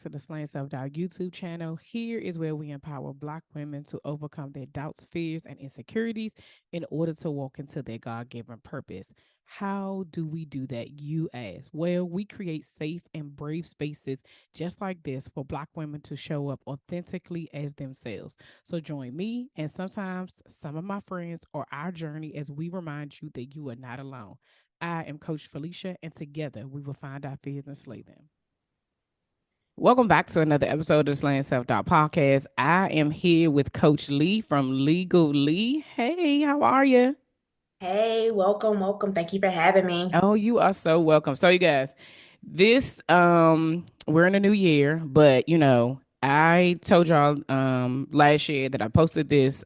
to the Slaying Self Doubt YouTube channel. Here is where we empower Black women to overcome their doubts, fears, and insecurities in order to walk into their God given purpose. How do we do that, you ask? Well, we create safe and brave spaces just like this for Black women to show up authentically as themselves. So join me and sometimes some of my friends or our journey as we remind you that you are not alone. I am Coach Felicia, and together we will find our fears and slay them. Welcome back to another episode of the Slaying Self Doubt Podcast. I am here with Coach Lee from Legal Lee. Hey, how are you? Hey, welcome, welcome. Thank you for having me. Oh, you are so welcome. So, you guys, this we're in a new year, but I told y'all last year that I posted this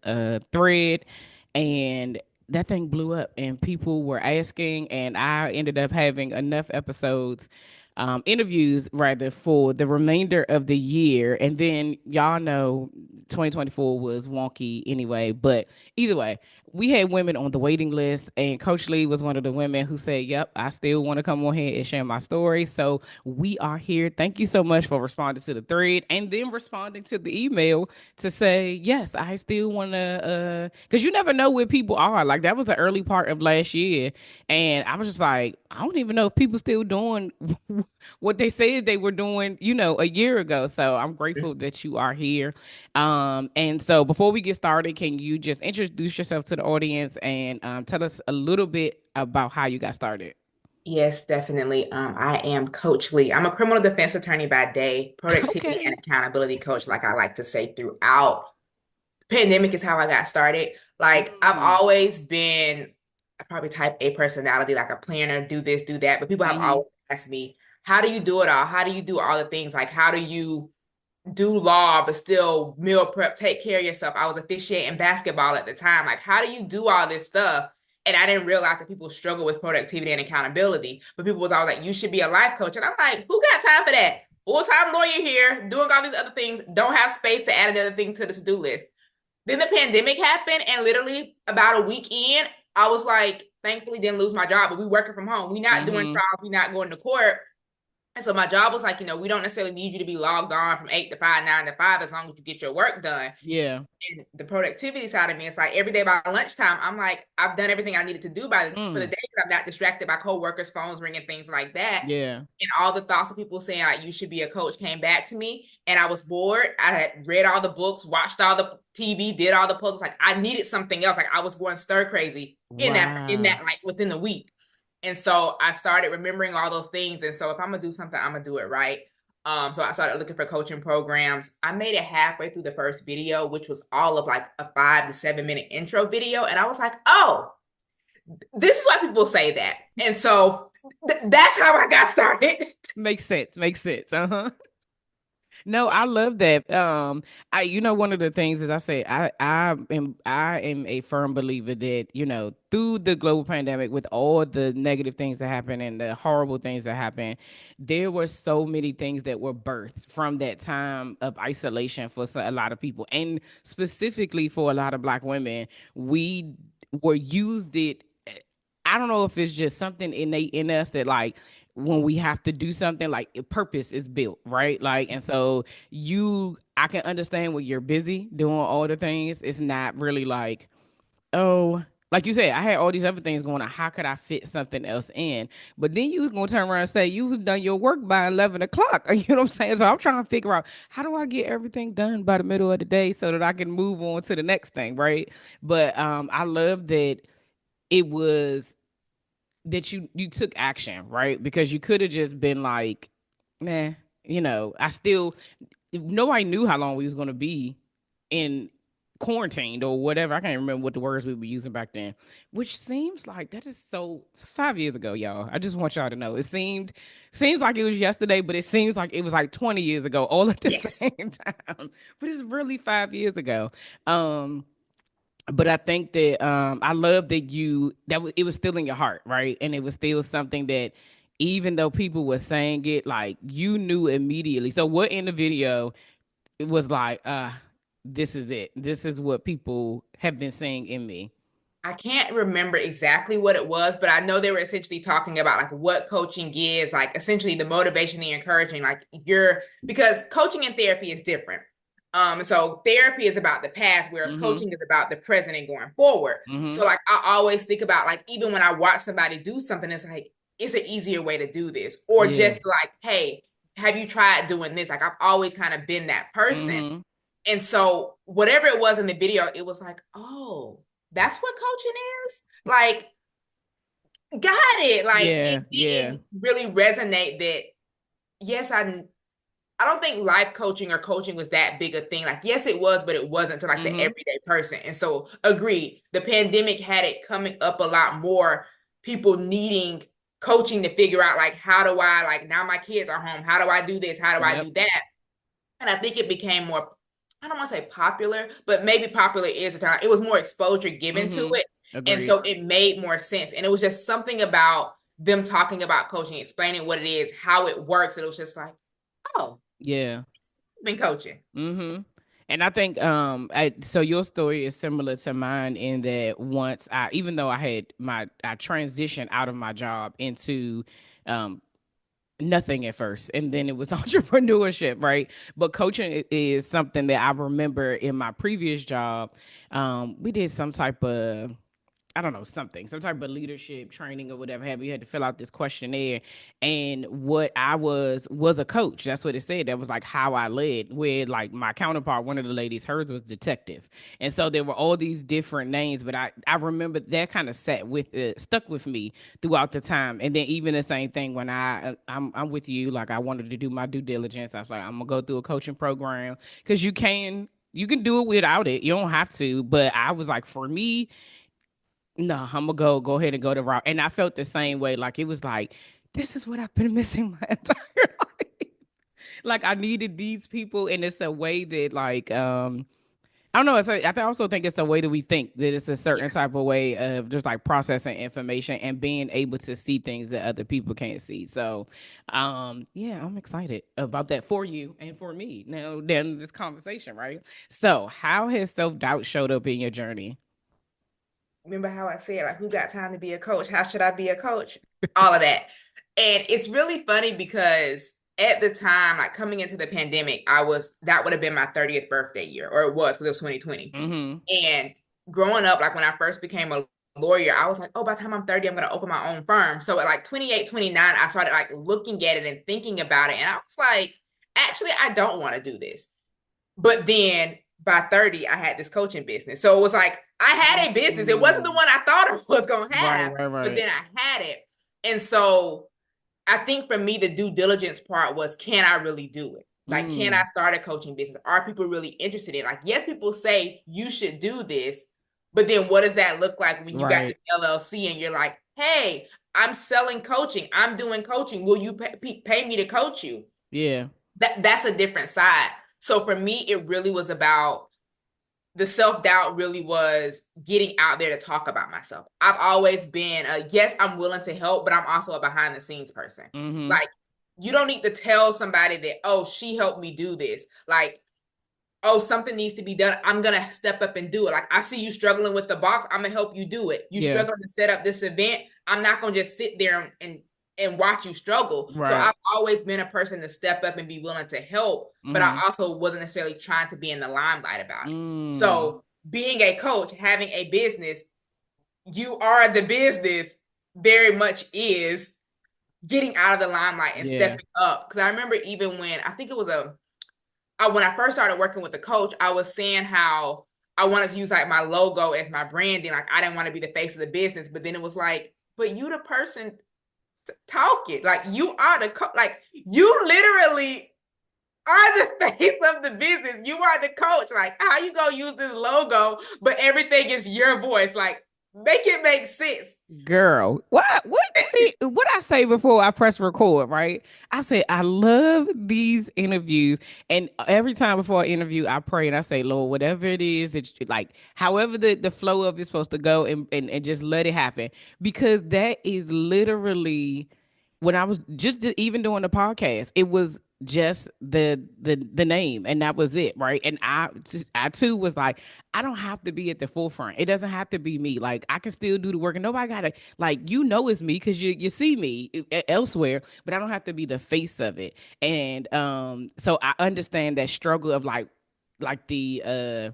thread, and that thing blew up, and people were asking, and I ended up having enough episodes, interviews rather, for the remainder of the year. And then y'all know 2024 was wonky anyway, but either way, we had women on the waiting list, and Coach Lee was one of the women who said, "Yep, I still want to come on here and share my story." So we are here. Thank you so much for responding to the thread and then responding to the email to say, "Yes, I still want to." Because you never know where people are. Like, that was the early part of last year, and I was just like, I don't even know if people still doing what they said they were doing, a year ago. So I'm grateful that you are here. And so before we get started, can you just introduce yourself to the audience and tell us a little bit about how you got started? Yes, definitely. I am Coach Lee. I'm a criminal defense attorney by day, productivity and Okay. accountability coach, like I like to say throughout. Pandemic is how I got started. Like I've Mm. always been probably type A personality, like a planner, do this, do that. But people have Mm-hmm. always asked me, how do you do it all? How do you do all the things? Like, how do you do law but still meal prep, take care of yourself? I was officiating basketball at the time. Like, how do you do all this stuff? And I didn't realize that people struggle with productivity and accountability. But people was always like, you should be a life coach. And I'm like, who got time for that? Full-time lawyer here, doing all these other things, don't have space to add another thing to the to-do list. Then the pandemic happened, and literally about a week in, I was like, thankfully didn't lose my job, but we working from home. We not doing Mm-hmm. trials, we not going to court. And so my job was like, we don't necessarily need you to be logged on from 8 to 5, 9 to 5, as long as you get your work done. Yeah. And the productivity side of me, it's like every day by lunchtime, I'm like, I've done everything I needed to do for the Mm. day because I'm not distracted by coworkers, phones ringing, things like that. Yeah. And all the thoughts of people saying like you should be a coach came back to me, and I was bored. I had read all the books, watched all the TV, did all the puzzles. Like I needed something else. Like I was going stir crazy in that Wow. like within the week. And so I started remembering all those things. And so if I'm gonna do something, I'm gonna do it right. So I started looking for coaching programs. I made it halfway through the first video, which was all of like a 5 to 7 minute intro video. And I was like, oh, this is why people say that. And so that's how I got started. Makes sense. Makes sense. Uh-huh. No, I love that. One of the things is I say I am a firm believer that through the global pandemic, with all the negative things that happen and the horrible things that happen, there were so many things that were birthed from that time of isolation for a lot of people, and specifically for a lot of Black women. We were used it. I don't know if it's just something innate in us that, like, when we have to do something, like, purpose is built, right? Like, and so I can understand when you're busy doing all the things. It's not really like, oh, like you said, I had all these other things going on. How could I fit something else in? But then you was gonna turn around and say you was done your work by 11 o'clock. You know what I'm saying? So I'm trying to figure out, how do I get everything done by the middle of the day so that I can move on to the next thing, right? But I love that it was that you took action, right? Because you could have just been like, nah, I still, nobody knew how long we was going to be in quarantined or whatever. I can't remember what the words we were using back then, which seems like that is so, it's 5 years ago, y'all. I just want y'all to know, seems like it was yesterday, but it seems like it was like 20 years ago all at the Yes. same time. But it's really 5 years ago. But I think that I love that it was still in your heart, right? And it was still something that, even though people were saying it, like, you knew immediately. So what in the video, it was like, this is it. This is what people have been saying in me. I can't remember exactly what it was, but I know they were essentially talking about like what coaching is, like essentially the motivation, the encouraging, like you're because coaching and therapy is different. So therapy is about the past, whereas Mm-hmm. coaching is about the present and going forward. So Mm-hmm. like I always think about like even when I watch somebody do something, it's like it's an easier way to do this, or Yeah. just like, hey, have you tried doing this? Like I've always kind of been that person. Mm-hmm. And so whatever it was in the video, it was like, oh, that's what coaching is? Like, got it. Like it Yeah. Yeah. didn't really resonate that yes, I don't think life coaching or coaching was that big a thing. Like, yes, it was, but it wasn't to like the Mm-hmm. everyday person. And so agreed. The pandemic had it coming up a lot more, people needing coaching to figure out like how do I like now my kids are home, how do I do this? How do I Yep. do that? And I think it became more, I don't want to say popular, but maybe popular is the term. It was more exposure given to Mm-hmm. it. And Agreed. so it made more sense. And it was just something about them talking about coaching, explaining what it is, how it works. And it was just like, oh, Yeah. I've been coaching. Mm-hmm. And I think so your story is similar to mine in that once I even though I transitioned out of my job into um nothing at first and then it was entrepreneurship, right? But coaching is something that I remember in my previous job. We did some type of, I don't know, some type of leadership training or whatever have you. You had to fill out this questionnaire. And what I was a coach. That's what it said. That was like how I led. Where like my counterpart, one of the ladies, hers was detective. And so there were all these different names, but I remember that kind of stuck with me throughout the time. And then even the same thing when I'm with you, like I wanted to do my due diligence. I was like, I'm gonna go through a coaching program because you can do it without it. You don't have to. But I was like, for me, no, I'm gonna go ahead and go the route. And I felt the same way. Like it was like, this is what I've been missing my entire life. Like I needed these people, and it's a way that like I don't know. I also think it's the way that we think that it's a Yeah. certain type of way of just like processing information and being able to see things that other people can't see. So, yeah, I'm excited about that for you and for me now. Then this conversation, right? So, how has self doubt showed up in your journey? Remember how I said, like, who got time to be a coach? How should I be a coach? All of that. And it's really funny because at the time, like coming into the pandemic, that would have been my 30th birthday year, or it was because it was 2020. Mm-hmm. And growing up, like when I first became a lawyer, I was like, oh, by the time I'm 30, I'm going to open my own firm. So at like 28, 29, I started like looking at it and thinking about it. And I was like, actually, I don't want to do this. But then by 30, I had this coaching business. So it was like I had a business. It wasn't the Mm. one I thought I was going to Right, have, right, but right. then I had it. And so I think for me, the due diligence part was, can I really do it? Like, can I Mm. start a coaching business? Are people really interested in it? Like, yes, people say you should do this, but then what does that look like when you got Right. this LLC and you're like, hey, I'm selling coaching. I'm doing coaching. Will you pay me to coach you? Yeah. That's a different side. So for me, it really was about the self doubt really was getting out there to talk about myself. I've always been yes, I'm willing to help, but I'm also a behind the scenes person. Mm-hmm. Like you don't need to tell somebody that, oh, she helped me do this. Like, oh, something needs to be done. I'm gonna step up and do it. Like I see you struggling with the box, I'm gonna help you do it. You Yeah. struggling to set up this event, I'm not gonna just sit there and watch you struggle. So Right. I've always been a person to step up and be willing to help, but I Mm-hmm. also wasn't necessarily trying to be in the limelight about it. Mm. So being a coach, having a business, you are the business very much is getting out of the limelight and Yeah. stepping up. Because I remember even when I think it was when I first started working with the coach, I was saying how I wanted to use like my logo as my branding. Like I didn't want to be the face of the business, but then it was like, but you the person talking, like you are the like you literally are the face of the business. You are the coach. Like how you gonna use this logo, but everything is your voice. Like make it make sense. Girl, what see what I say before I press record, right? I said I love these interviews, and every time before I interview, I pray and I say, Lord, whatever it is that like, however the flow of it's supposed to go, and just let it happen, because that is literally when I was just even doing the podcast. It was. just the name, and that was it, right? And I too was like, I don't have to be at the forefront. It doesn't have to be me. Like I can still do the work, and nobody gotta like it's me because you see me elsewhere, but I don't have to be the face of it. And so I understand that struggle of like the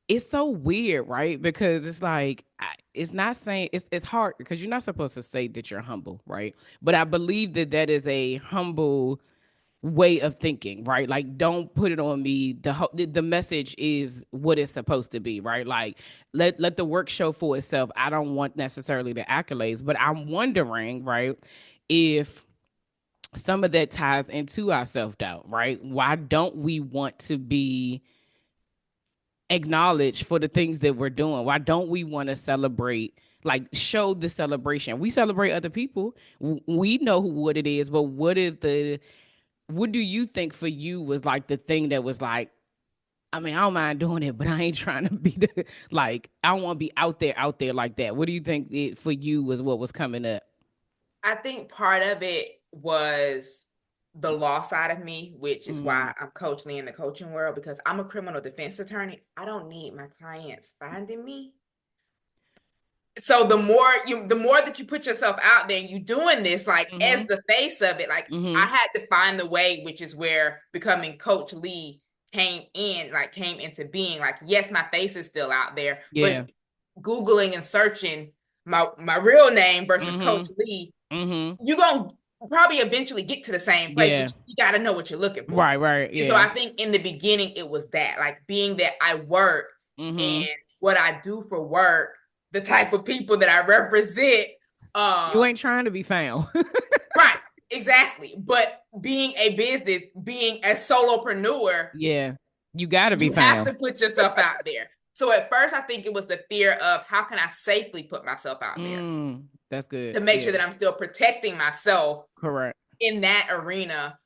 it's so weird, right? Because it's like it's not saying it's hard because you're not supposed to say that you're humble, right? But I believe that that is a humble way of thinking, right? Like, don't put it on me. The message is what it's supposed to be, right? Like, let the work show for itself. I don't want necessarily the accolades, but I'm wondering, right, if some of that ties into our self doubt, right? Why don't we want to be acknowledged for the things that we're doing? Why don't we want to celebrate? Like, show the celebration. We celebrate other people. We know what it is, but what do you think for you was like the thing that was like, I mean, I don't mind doing it, but I ain't trying to be the like I don't want to be out there like that. What do you think for you was what was coming up? I think part of it was the law side of me, which is Mm, why I'm coaching in the coaching world because I'm a criminal defense attorney. I don't need my clients finding me. So the more that you put yourself out there and you doing this like as mhm. the face of it, like I Mhm. had to find the way, which is where becoming Coach Lee came into being. Like, yes, my face is still out there, Yeah. but Googling and searching my real name versus Coach Mhm. Lee, Mhm. you're gonna probably eventually get to the same place, but Yeah. you got to know what you're looking for. Right, right. And so Yeah. I think in the beginning it was that, like being that I work Mhm. and what I do for work, the type of people that I represent. You Um, ain't trying to be found. right, exactly. But being a business, being a solopreneur, Yeah. You got to be you have found. to put yourself out there. So at first, I think it was the fear of how can I safely put myself out there That's good. to make Yeah. sure that I'm still protecting myself Correct. in that arena.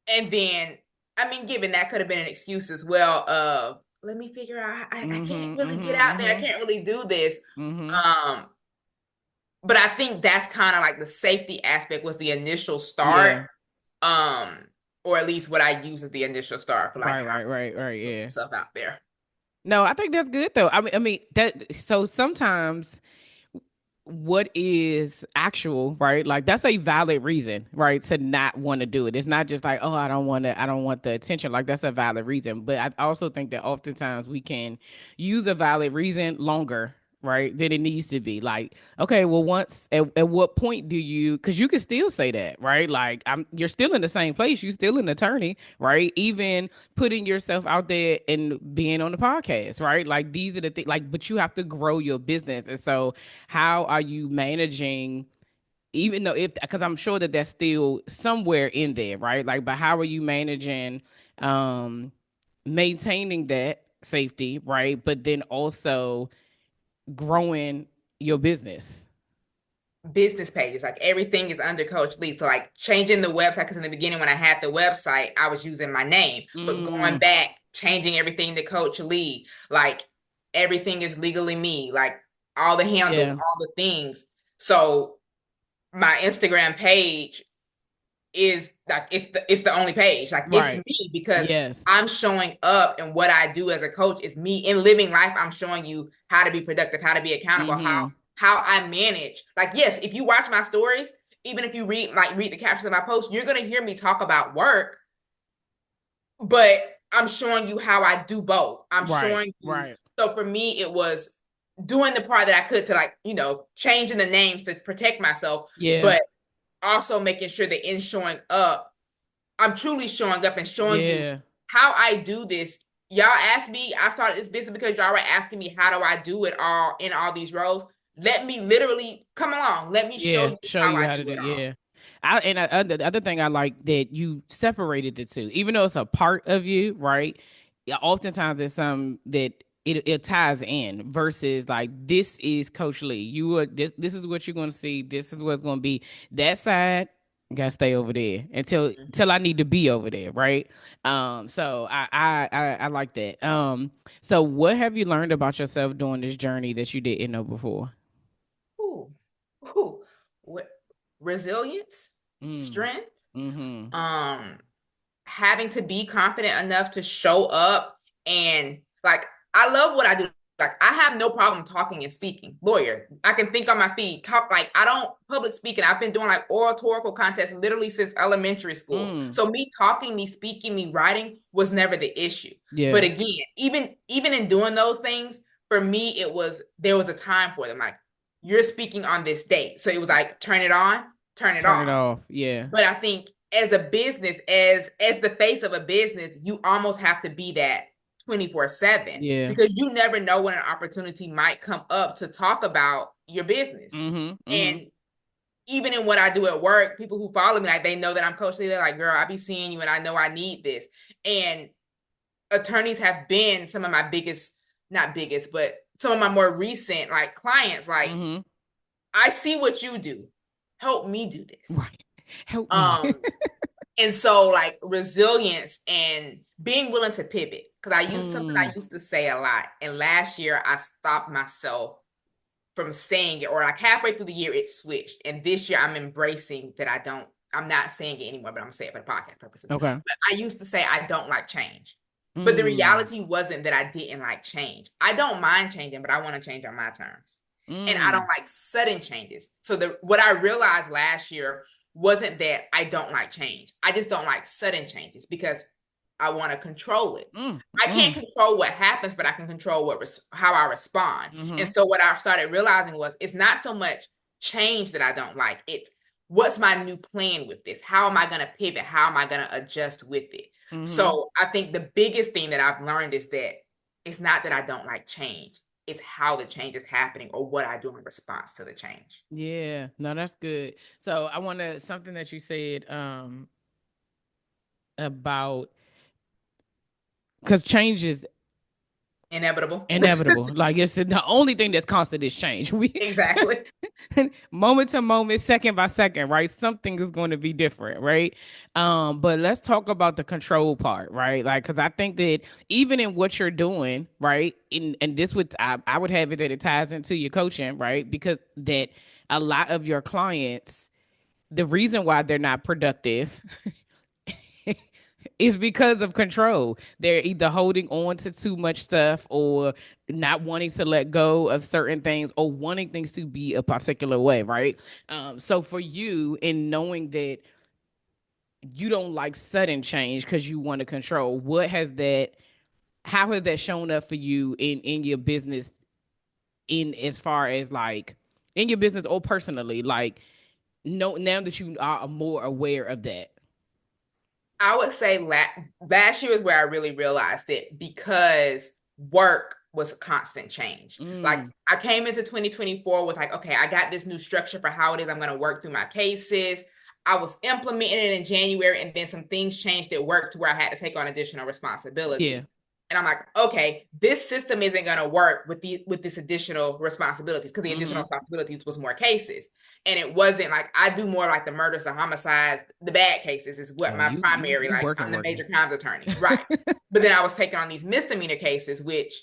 And then, I mean, given that could have been an excuse as well of let me figure out I can't Mhm. really get Mhm. out there. I Mhm. can't really do this. Mhm. Um, but I think that's kind of like the safety aspect was the initial start. Yeah. Um, or at least what I use as the initial start for like Right, how right, right, to right. put Yeah. myself out there. No, I think that's good though. I mean that. So sometimes what is actual, right? Like that's a valid reason, right, to not want to do it. It's not just like, oh, I don't want the attention. Like that's a valid reason. But I also think that oftentimes we can use a valid reason longer, right, than it needs to be. Like, okay, well, once at what point do you? Because you can still say that, right? Like, you're still in the same place. You're still an attorney, right? Even putting yourself out there and being on the podcast, right? Like these are the things. Like, but you have to grow your business, and so how are you managing, even though if because I'm sure that that's still somewhere in there, right? Like, but how are you managing um maintaining that safety, right, but then also growing your business? Business pages, like everything is under Coach Lee. So like changing the website, because in the beginning when I had the website, I was using my name, but going Mm, back, changing everything to Coach Lee, like everything is legally me, like all the handles, yeah. all the things. So my Instagram page is like it's the only page. Like it's Right. me because Yes. I'm showing up and what I do as a coach is me in living life. I'm showing you how to be productive, how to be accountable, Mm-hmm. how I manage. Like yes, if you watch my stories, even if you read the captions of my posts, you're gonna hear me talk about work, but I'm showing you how I do both. I'm Right. showing you. Right. So for me, it was doing the part that I could to like, changing the names to protect myself, Yeah. but also making sure that in showing up, I'm truly showing up and showing you Yeah. how I do this. Y'all asked me, I started this business because y'all were asking me how do I do it all in all these roles. Let me literally come along. Let me show Yeah, you show how you I how to do do. it all. Yeah, the other thing I like that you separated the two, even though it's a part of you, right? Yeah, oftentimes it's some that it ties in versus like this is Coach Lee. You are this is what you're going to see. This is what's going to be that side. Gotta stay over there until I need to be over there, right? So I like that. So what have you learned about yourself during this journey that you didn't know before? Ooh, ooh. What resilience, Mm. strength. Mm-hmm. Um, Having to be confident enough to show up and like I love what I do. Like I have no problem talking and speaking. Lawyer. I can think on my feet, talk like I don't public speaking. I've been doing like oratorical contests literally since elementary school. Mm. So me talking, me speaking, me writing was never the issue. But Yeah. again, even in doing those things, for me, it was there was a time for them. Like you're speaking on this date. So it was like turn it on, turn it Turn it off. off. Yeah. But I think as a business, as the face of a business, you almost have to be that 24/7 Yeah. because you never know when an opportunity might come up to talk about your business. Mm-hmm. Mm-hmm. And even in what I do at work, people who follow me, like they know that I'm Coach Lee. They're like, girl, I be seeing you and I know I need this. And attorneys have been some of my biggest, not biggest, but some of my more recent like clients. Like, Mm-hmm. I see what you do. Help me do this. Right. Help me. Um, And so, like resilience and being willing to pivot. Because I used something I Mm. used to say a lot. And last year, I stopped myself from saying it, or like halfway through the year, it switched. And this year, I'm embracing that I'm not saying it anymore, but I'm saying it for the podcast purposes. Okay. But I used to say, I don't like change. But the Mm. reality wasn't that I didn't like change. I don't mind changing, but I want to change on my terms. And I don't Mm. like sudden changes. So what I realized last year wasn't that I don't like change. I just don't like sudden changes because I want to control it. Mm. I can't Mm. control what happens, but I can control how I respond. Mm-hmm. And so what I started realizing was it's not so much change that I don't like. It's what's my new plan with this? How am I going to pivot? How am I going to adjust with it? Mm-hmm. So I think the biggest thing that I've learned is that it's not that I don't like change. It's how the change is happening or what I do in response to the change. Yeah. No, that's good. So I want to something that you said about because change is Inevitable. inevitable. Like it's the only thing that's constant is change. We Exactly. moment to moment, second by second, right? Something is going to be different, right? But let's talk about the control part, right? Like, because I think that even in what you're doing, right, and this would I would have it that it ties into your coaching, right? Because that a lot of your clients, the reason why they're not productive is because of control. They're either holding on to too much stuff or not wanting to let go of certain things or wanting things to be a particular way, right? So for you, in knowing that you don't like sudden change because you want to control, how has that shown up for you in your business, in as far as like in your business or personally, like no, now that you are more aware of that? I would say last year is where I really realized it because work was a constant change. Like Mm, I came into 2024 with like, okay, I got this new structure for how it is I'm going to work through my cases. I was implementing it in January, and then some things changed at work to where I had to take on additional yeah. responsibilities. And I'm like, okay, this system isn't going to work with this additional responsibilities because the additional Mm-hmm. responsibilities was more cases. And it wasn't like I do more like the murders, the homicides, the bad cases is what Oh, my primary, you like working I'm the working. major crimes attorney. Right. But then I was taking on these misdemeanor cases, which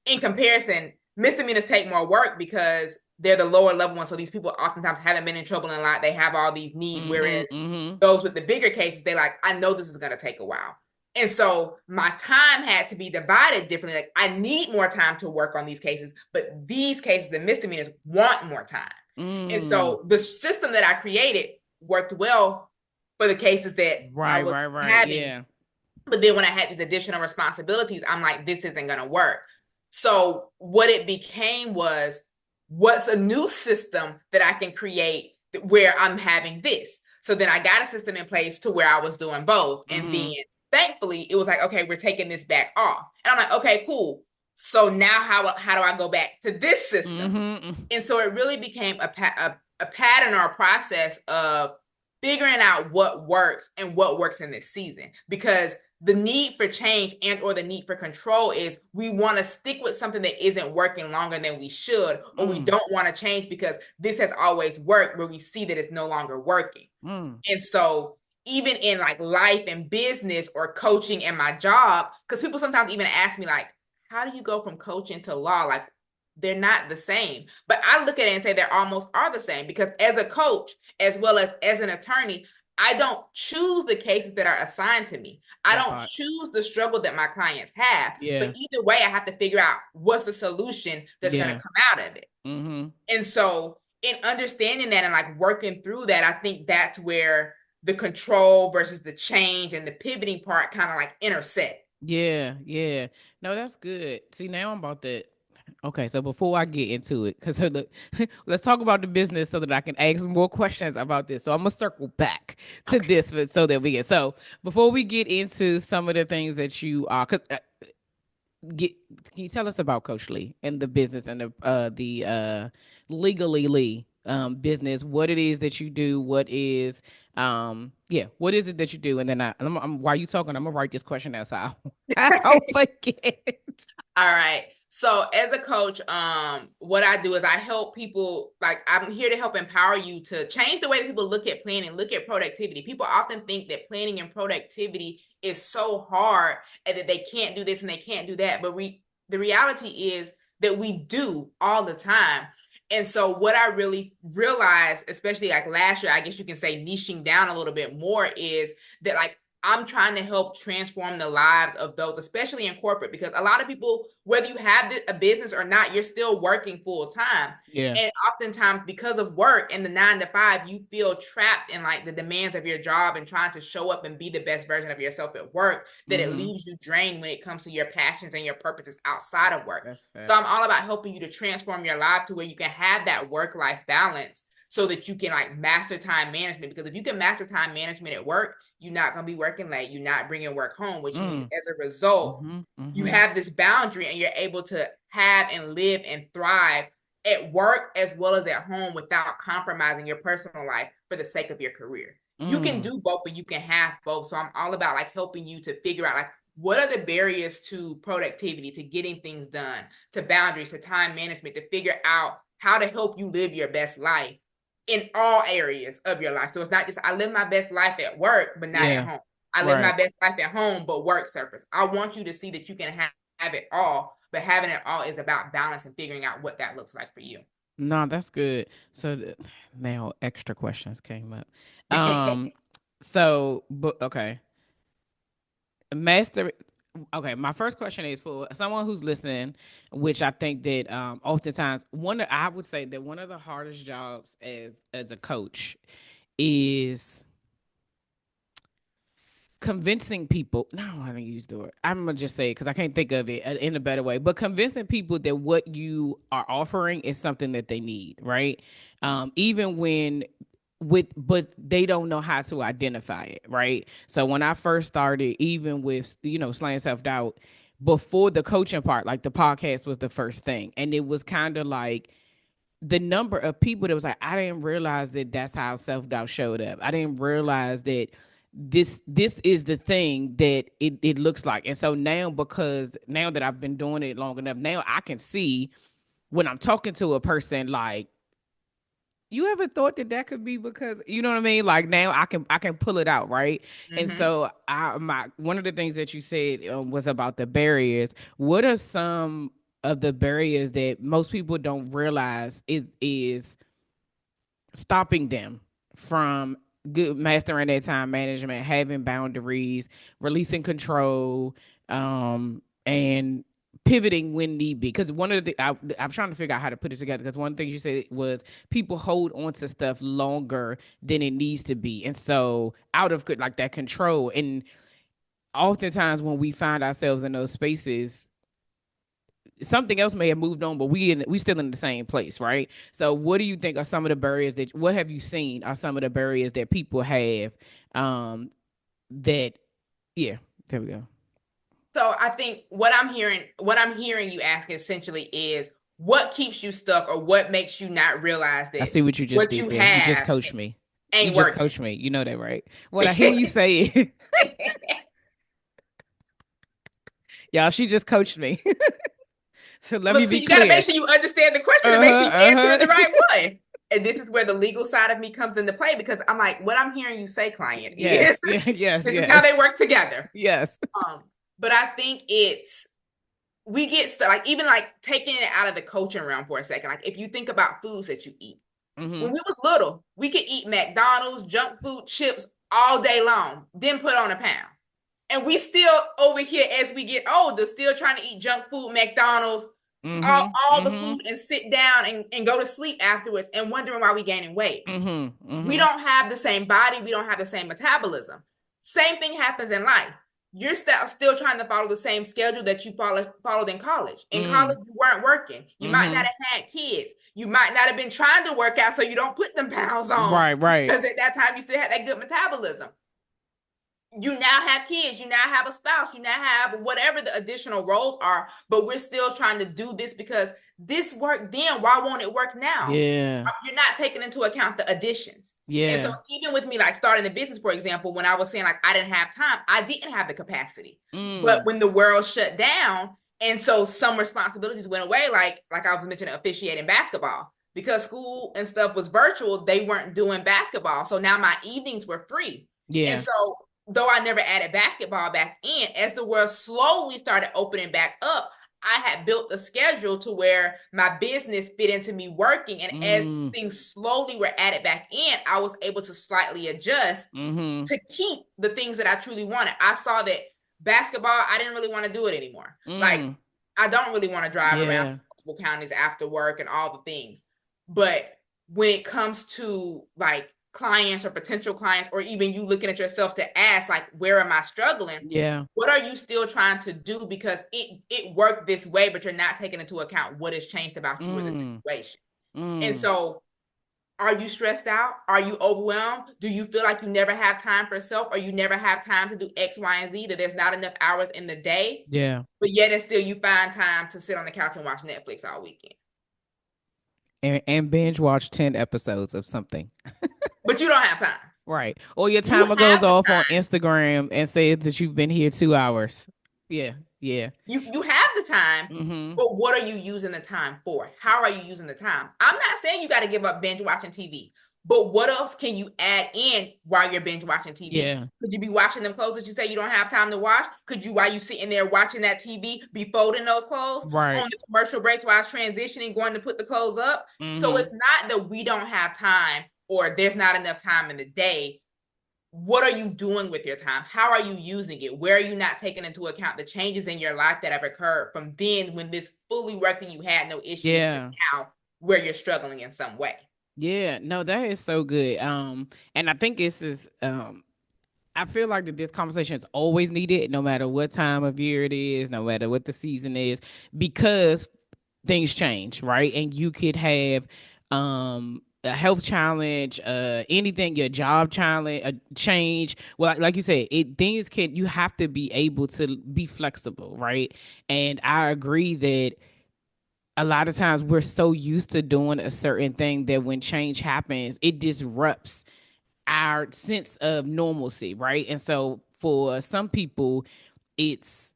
in comparison, misdemeanors take more work because they're the lower level ones. So these people oftentimes haven't been in trouble in a lot. They have all these needs. Mm-hmm. Whereas Mm-hmm. those with the bigger cases, they like, I know this is going to take a while. And so my time had to be divided differently. Like I need more time to work on these cases, but these cases, the misdemeanors want more time. And Mm. so the system that I created worked well for the cases that I Right, was right, right. having. Yeah. But then when I had these additional responsibilities, I'm like, this isn't going to work. So what it became was, what's a new system that I can create where I'm having this? So then I got a system in place to where I was doing both. And then Mm-hmm. thankfully it was like, okay, we're taking this back off. And I'm like, okay, cool. So now how do I go back to this system? Mm-hmm. And so it really became a pattern or a process of figuring out what works and what works in this season. Because the need for change and or the need for control is we want to stick with something that isn't working longer than we should, or we Mm. don't want to change because this has always worked where we see that it's no longer working. Mm. And so even in like life and business or coaching and my job, because people sometimes even ask me like, how do you go from coaching to law? Like they're not the same. But I look at it and say they almost are the same because as a coach, as well as an attorney, I don't choose the cases that are assigned to me. I That don't part. choose the struggle that my clients have. But Yeah. either way, I have to figure out what's the solution that's going to Yeah. come out of it. Mm-hmm. And so, in understanding that and like working through that, I think that's where the control versus the change and the pivoting part kind of like intersect. Yeah, yeah. No, that's good. See, now I'm about to. Okay, so before I get into it, because let's talk about the business so that I can ask more questions about this. So I'm gonna circle back to Okay. this, so that we get. So before we get into some of the things that you are, cause get, can you tell us about Coach Lee and the business and the legally Lee business? What it is that you do? What is yeah? What is it that you do? And then while you talking, I'm gonna write this question down so I don't forget. All right. So as a coach, what I do is I help people, like I'm here to help empower you to change the way that people look at planning, look at productivity. People often think that planning and productivity is so hard and that they can't do this and they can't do that. But the reality is that we do all the time. And so what I really realized, especially like last year, I guess you can say niching down a little bit more, is that like I'm trying to help transform the lives of those, especially in corporate, because a lot of people, whether you have a business or not, you're still working full time. Yeah. And oftentimes, because of work and the 9 to 5, you feel trapped in like the demands of your job and trying to show up and be the best version of yourself at work, that it Mm-hmm. leaves you drained when it comes to your passions and your purposes outside of work. That's So facts. I'm all about helping you to transform your life to where you can have that work life balance so that you can like master time management. Because if you can master time management at work, you're not going to be working late. You're not bringing work home, which means Mm. as a result, Mm-hmm. you Mm-hmm. have this boundary and you're able to have and live and thrive at work as well as at home without compromising your personal life for the sake of your career. You can Mm. do both, but you can have both. So I'm all about like helping you to figure out like what are the barriers to productivity, to getting things done, to boundaries, to time management, to figure out how to help you live your best life in all areas of your life. So it's not just I live my best life at work, but not at Yeah. home. I live my Right. best life at home, but work surface. I want you to see that you can have it all, but having it all is about balance and figuring out what that looks like for you. No, that's good. So now extra questions came up. Um, so but okay. Master okay, my first question is for someone who's listening, which I think that oftentimes I would say that one of the hardest jobs as a coach is convincing people. No, I don't want to use the word. I'm gonna just say it because I can't think of it in a better way. But convincing people that what you are offering is something that they need, right? Even when but they don't know how to identify it, right? So when I first started, even with slaying self doubt, before the coaching part, like the podcast was the first thing, and it was kind of like the number of people that was like, I didn't realize that that's how self doubt showed up. I didn't realize that this is the thing that it looks like. And so now, because now that I've been doing it long enough, now I can see when I'm talking to a person like, you ever thought that that could be because you know what I mean? Like now I can pull it out, right? And Mm-hmm. so my one of the things that you said was about the barriers. What are some of the barriers that most people don't realize is stopping them from good mastering their time management, having boundaries, releasing control, and pivoting when need be? Because one of the I'm trying to figure out how to put it together. Because one thing you said was people hold on to stuff longer than it needs to be, and so out of like that control. And oftentimes when we find ourselves in those spaces, something else may have moved on, but we still in the same place, right? So, what do you think are some of the barriers that what have you seen are some of the barriers that people have? That yeah, there we go. So I think what I'm hearing you ask essentially is what keeps you stuck or what makes you not realize I that see what you just what did you there. You just have coached me. You ain't just working. coached me. You know that, right? When I hear you say it, y'all, she just coached me. So let me Look, so be you got to make clear. sure you understand the question and Uh make huh. sure you Uh answer it the huh. right way. And this is where the legal side of me comes into play because I'm like, what I'm hearing you say, client, is Yes. Yeah. Yes. this is how Yes. they work together. Yes. But I think it's we get stuck, like even like taking it out of the coaching realm for a second. Like if you think about foods that you eat, Mm-hmm. when we was little, we could eat McDonald's, junk food, chips all day long, then put on a pound. And we still over here as we get older, still trying to eat junk food, McDonald's, Mhm. all the food Mhm. and sit down and go to sleep afterwards and wondering why we gaining weight. Mhm. We Mhm. don't have the same body, we don't have the same metabolism. Same thing happens in life. You're still trying to follow the same schedule that you followed in college. In college, Mm. you weren't working. You might not Mhm. have had kids. You might not have been trying to work out so you don't put them pounds on Right, right. because at that time you still had that good metabolism. You now have kids, you now have a spouse, you now have whatever the additional roles are, but we're still trying to do this because this worked then. Why won't it work now? Yeah. You're not taking into account the additions. And so Yeah. even with me like starting a business, for example, when I was saying like I didn't have time, I didn't have the capacity. But Mm. when the world shut down, and so some responsibilities went away, like I was mentioning officiating basketball. Because school and stuff was virtual, they weren't doing basketball. So now my evenings were free. And Yeah. so though I never added basketball back in, as the world slowly started opening back up, I had built a schedule to where my business fit into me working. And as Mm. things slowly were added back in, I was able to slightly adjust Mhm. to keep the things that I truly wanted. I saw that basketball, I didn't really want to do it anymore. Like, Mm. I don't really want to drive around Yeah. multiple counties after work and all the things. But when it comes to like clients or potential clients, or even you looking at yourself to ask, like, where am I struggling? Yeah. What are you still trying to do because it worked this way, but you're not taking into account what has changed about you in the Mm. situation. And Mm. so are you stressed out? Are you overwhelmed? Do you feel like you never have time for self, or you never have time to do X, Y, and Z, that there's not enough hours in the day, Yeah. but yet and still you find time to sit on the couch and watch Netflix all weekend? And binge watch 10 episodes of something. But you don't have time. Right. Or your You timer goes have the off on time. Instagram and says that you've been here 2 hours. Yeah. Yeah. You have the time, Mhm. but what are you using the time for? How are you using the time? I'm not saying you got to give up binge watching TV, but what else can you add in while you're binge watching TV? Yeah. Could you be washing them clothes that you say you don't have time to wash? Could you, while you sitting there watching that TV, be folding those clothes Right. on the commercial breaks while it's transitioning, going to put the clothes up? So it's Mhm. not that we don't have time or there's not enough time in the day. What are you doing with your time? How are you using it? Where are you not taking into account the changes in your life that have occurred from then when this fully worked and you had no issues to Yeah. now where you're struggling in some way? Yeah. No, that is so good. And I think it's just I feel like that this conversation is always needed, no matter what time of year it is, no matter what the season is, because things change, right? And you could have a health challenge, anything, your job challenge, a change. Well, like you said, it things can you have to be able to be flexible, right? And I agree that a lot of times we're so used to doing a certain thing that when change happens, it disrupts our sense of normalcy, right? And so for some people, it's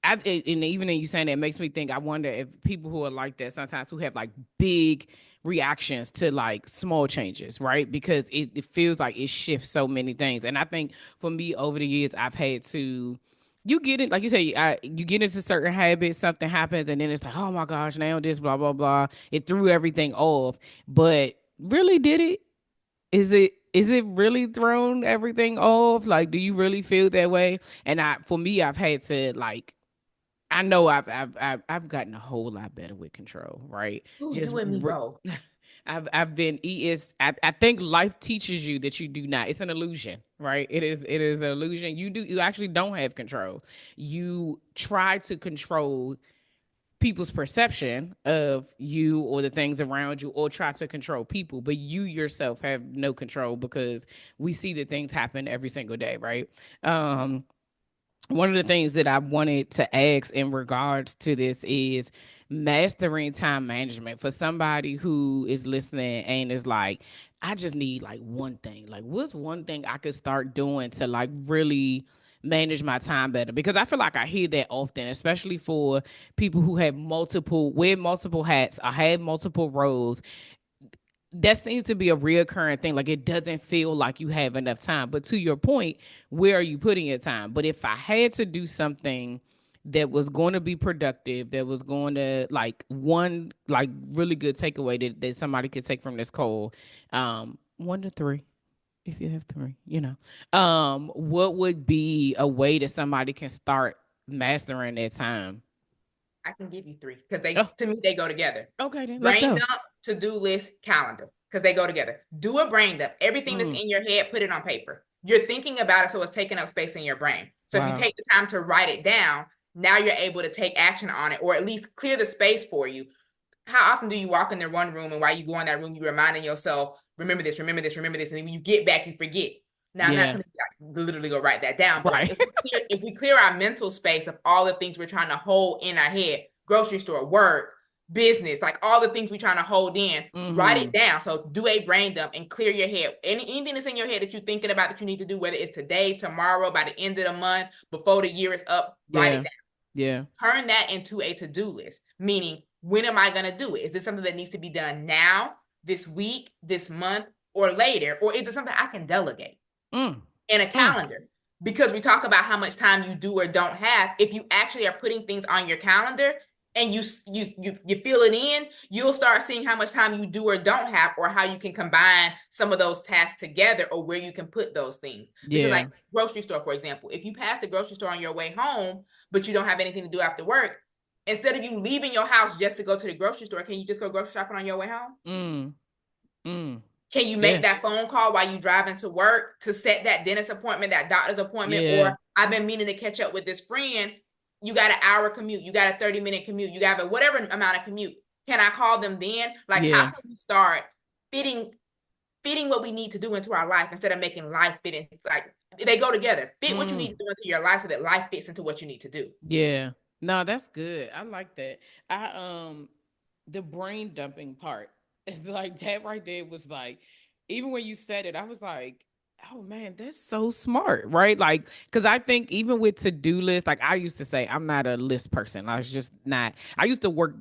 and even in you saying that, it makes me think. I wonder if people who are like that sometimes, who have like big reactions to like small changes, right? Because it feels like it shifts so many things. And I think for me, over the years, I've had to. You get it, like you say, you get into certain habits, something happens, and then it's like, oh my gosh, now this, blah blah blah. It threw everything off, but really, did it? Is it really thrown everything off? Like, do you really feel that way? And for me, I've had to like I know I've gotten a whole lot better with control, right? Ooh, Just you and me both. I've been I think life teaches you that you do not. It's an illusion, right? It is an illusion. You actually don't have control. You try to control people's perception of you or the things around you, or try to control people, but you yourself have no control, because we see that things happen every single day, right? um One of the things that I wanted to ask in regards to this is mastering time management for somebody who is listening and is like, I just need like one thing. Like, what's one thing I could start doing to like really manage my time better? Because I feel like I hear that often, especially for people who have wear multiple hats, or have multiple roles. That seems to be a reoccurring thing. Like, it doesn't feel like you have enough time. But to your point, where are you putting your time? But if I had to do something that was going to be productive, that was going to like one really good takeaway that somebody could take from this call, 1 to 3. if you have three, what would be a way that somebody can start mastering their time? I can give you three because they, Oh, to me, they go together. okay, then let's Brain go. dump, to-do list, calendar, because they go together. Do a brain dump. Everything that's Mm, in your head, put it on paper. You're thinking about it, so it's taking up space in your brain. So if you wow. take the time to write it down, now you're able to take action on it, or at least clear the space for you. How often do you walk in the one room, and while you go in that room, you're reminding yourself, remember this, remember this, remember this, and then when you get back, you forget. Now, I'm not Yeah. telling you to literally go write that down, but like Right. if we clear our mental space of all the things we're trying to hold in our head, grocery store, work, business, like all the things we're trying to hold in, write it Mm-hmm. down. So do a brain dump and clear your head. Anything that's in your head that you're thinking about that you need to do, whether it's today, tomorrow, by the end of the month, before the year is up, write it Yeah. down. Yeah. Turn that into a to-do list, meaning when am I going to do it? Is this something that needs to be done now, this week, this month, or later? Or is it something I can delegate? Mm. In a Mm. calendar, because we talk about how much time you do or don't have. If you actually are putting things on your calendar and you fill it in, you'll start seeing how much time you do or don't have, or how you can combine some of those tasks together, or where you can put those things. Because like Yeah. grocery store, for example, if you pass the grocery store on your way home but you don't have anything to do after work, instead of you leaving your house just to go to the grocery store, can you just go grocery shopping on your way home? Mm. Mm. Can you Yeah. make that phone call while you driving to work to set that dentist appointment, that doctor's appointment? Yeah. Or I've been meaning to catch up with this friend. You got an hour commute, you got a 30-minute commute, you got a whatever amount of commute. Can I call them then? Like, how Yeah. can we start fitting fitting what we need to do into our life instead of making life fit in? Like, they go together. Fit what you need Mm. to do into your life so that life fits into what you need to do. Yeah. No, that's good. I like that. I the brain dumping part. It's like that right there was like, even when you said it, I was like, oh man, that's so smart, right? Like, because I think even with to-do list, like I used to say, I'm not a list person. I was just not. I used to work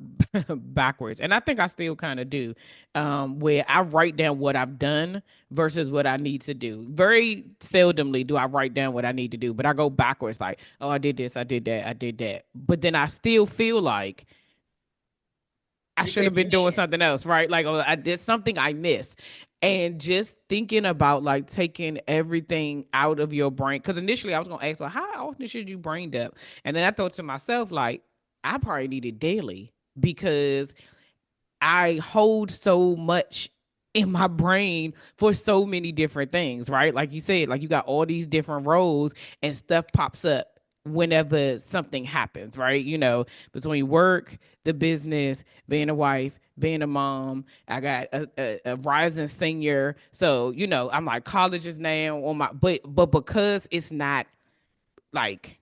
backwards, and I think I still kind of do, where I write down what I've done versus what I need to do. Very seldomly do I write down what I need to do, but I go backwards, like, oh, I did this, I did that, I did that, but then I still feel like I You should have didn't been doing finish. something else, right? Like, oh, I did something I missed. And just thinking about like taking everything out of your brain. Cause initially I was gonna ask, well, how often should you brain dump? And then I thought to myself, like, I probably need it daily because I hold so much in my brain for so many different things, right? Like you said, like you got all these different roles and stuff pops up whenever something happens, right? Between work, the business, being a wife, being a mom. I got a rising senior. So, I'm like colleges now on my but because it's not like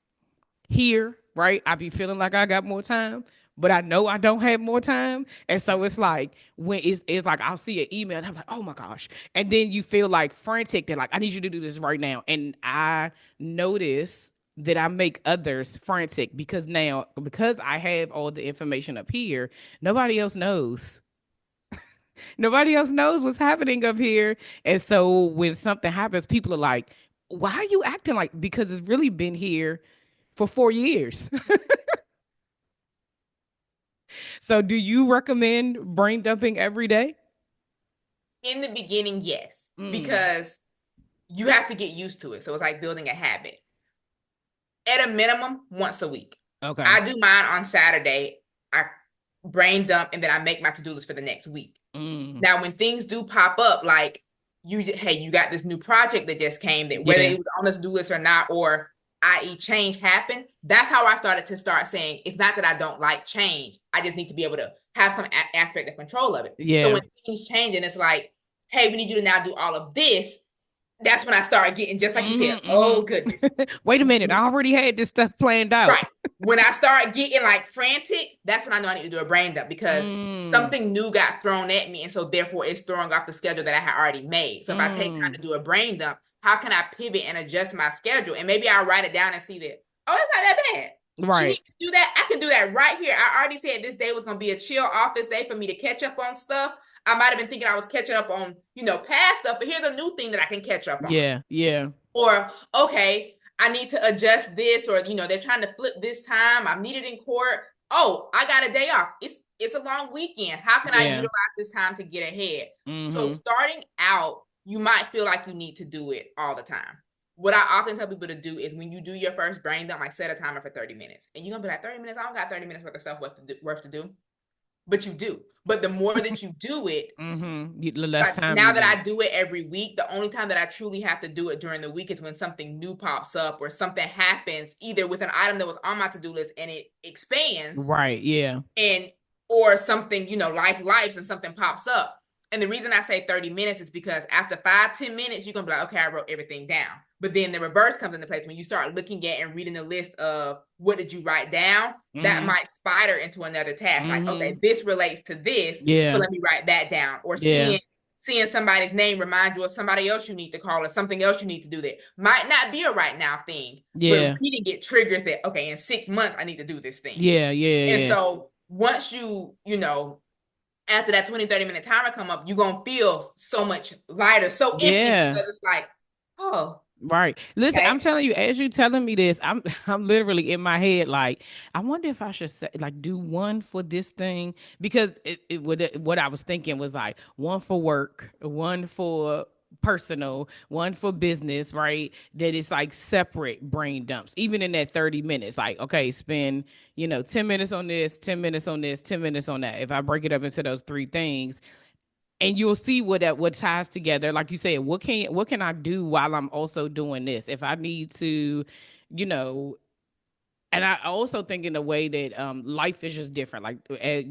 here, right? I be feeling like I got more time, but I know I don't have more time. And so it's like when it's like I'll see an email and I'm like, oh my gosh. And then you feel like frantic. They're like, I need you to do this right now. And I notice that I make others frantic because I have all the information up here, nobody else knows. Nobody else knows what's happening up here. And so when something happens, people are like, why are you acting like, because it's really been here for 4 years. So, do you recommend brain dumping every day? In the beginning, yes, Mm, because you have to get used to it. So it's like building a habit. At a minimum, once a week. okay. I do mine on Saturday. I brain dump and then I make my to-do list for the next week. Mm, Now, when things do pop up, like you got this new project that just came, that whether yeah. it was on the to-do list or not, or i.e. change happened, that's how I started to start saying, it's not that I don't like change. I just need to be able to have some aspect of control of it. So Yeah. when things change and it's like, hey, we need you to now do all of this, that's when I started getting, just like you said, oh goodness. Wait a minute. I already had this stuff planned out. Right. When I start getting like frantic, that's when I know I need to do a brain dump, because Mm, something new got thrown at me. And so therefore it's throwing off the schedule that I had already made. So if I take time mm, to do a brain dump, how can I pivot and adjust my schedule? And maybe I'll write it down and see that, oh, it's not that bad. She right. needs to do that. I can do that right here. I already said this day was going to be a chill office day for me to catch up on stuff. I might have been thinking I was catching up on, past stuff, but here's a new thing that I can catch up on. Yeah. Yeah. Or, okay, I need to adjust this, or they're trying to flip this time. I'm needed in court. Oh, I got a day off. It's a long weekend. How can I Yeah. utilize this time to get ahead? So Mm-hmm. starting out you might feel like you need to do it all the time. What I often tell people to do is when you do your first brain dump, like set a timer for 30 minutes. And you're gonna be like, 30 minutes, I don't got 30 minutes worth of stuff worth to do. But you do. But the more that you do it, The less like time now you that I need. do it every week, the only time that I truly have to do it during the week is when something new pops up or something happens, either with an item that was on my to-do list and it expands Right. Yeah. and or something, life and something pops up. And the reason I say 30 minutes is because after 5-10 minutes, you're gonna be like, okay, I wrote everything down. But then the reverse comes into place when you start looking at and reading the list of what did you write down, that Mm-hmm. might spider into another task. Like, okay, Mm-hmm. this relates to this, so Yeah. let me write that down. Or Yeah. seeing somebody's name remind you of somebody else you need to call or something else you need to do that might not be a right now thing, but Yeah. reading it triggers that, okay, in 6 months I need to do this thing. Yeah. Yeah. And Yeah. so once after that 20-30 minute timer come up, you're gonna feel so much lighter, so empty Yeah. because it's like, oh, Right. Listen, I'm okay. telling you, as you telling me this, I'm I'm literally in my head like, I wonder if I should say like do one for this thing because what I was thinking was like one for work, one for personal, one for business, right? That it's like separate brain dumps. Even in that 30 minutes, like, okay, spend, 10 minutes on this, 10 minutes on this, 10 minutes on that. If I break it up into those three things, and you'll see what ties together, like you said, what can I do while I'm also doing this if I need to, you know and I also think in a way that life is just different. Like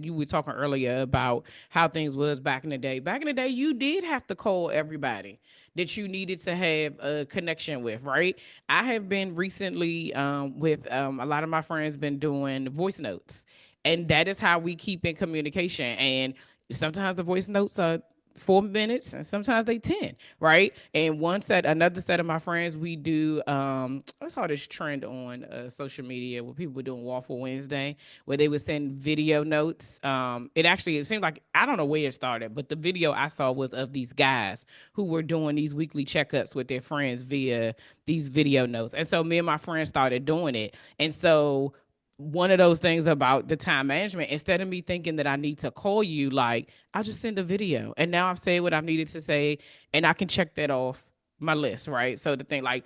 you were talking earlier about how things was back in the day. Back in the day, you did have to call everybody that you needed to have a connection with, right? I have been recently with a lot of my friends been doing voice notes, and that is how we keep in communication. And sometimes the voice notes are 4 minutes and sometimes they 10, right? And another set of my friends, we do I saw this trend on social media where people were doing Waffle Wednesday, where they would send video notes. It seemed like, I don't know where it started, but the video I saw was of these guys who were doing these weekly checkups with their friends via these video notes. And so me and my friends started doing it. And so one of those things about the time management, instead of me thinking that I need to call you, like, I'll just send a video. And now I've said what I've needed to say, and I can check that off my list, right? So the thing, like,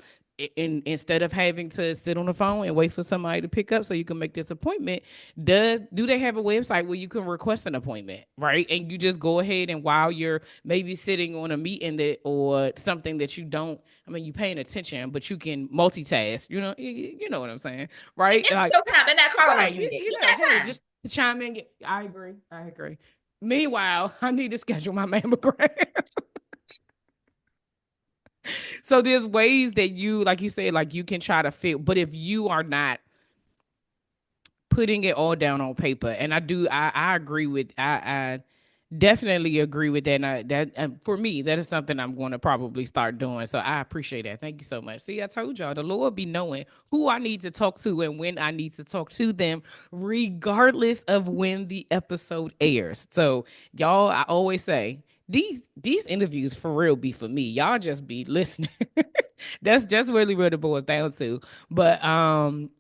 instead of having to sit on the phone and wait for somebody to pick up so you can make this appointment, do they have a website where you can request an appointment, right? And you just go ahead, and while you're maybe sitting on a meeting that or something that you don't, I mean, you paying attention, but you can multitask. You know what I'm saying, right? It's Like, your time. They're not calling right, on you yet. You hey, got time. just chime in. I agree. I agree. Meanwhile, I need to schedule my mammogram. So there's ways that you, like you said, like you can try to fit, but if you are not putting it all down on paper, and I agree with, I definitely agree with that. And for me, that is something I'm going to probably start doing. So I appreciate that. Thank you so much. See, I told y'all the Lord be knowing who I need to talk to and when I need to talk to them, regardless of when the episode airs. So y'all, I always say these interviews for real be for me. Y'all just be listening. That's just really what it boils down to. But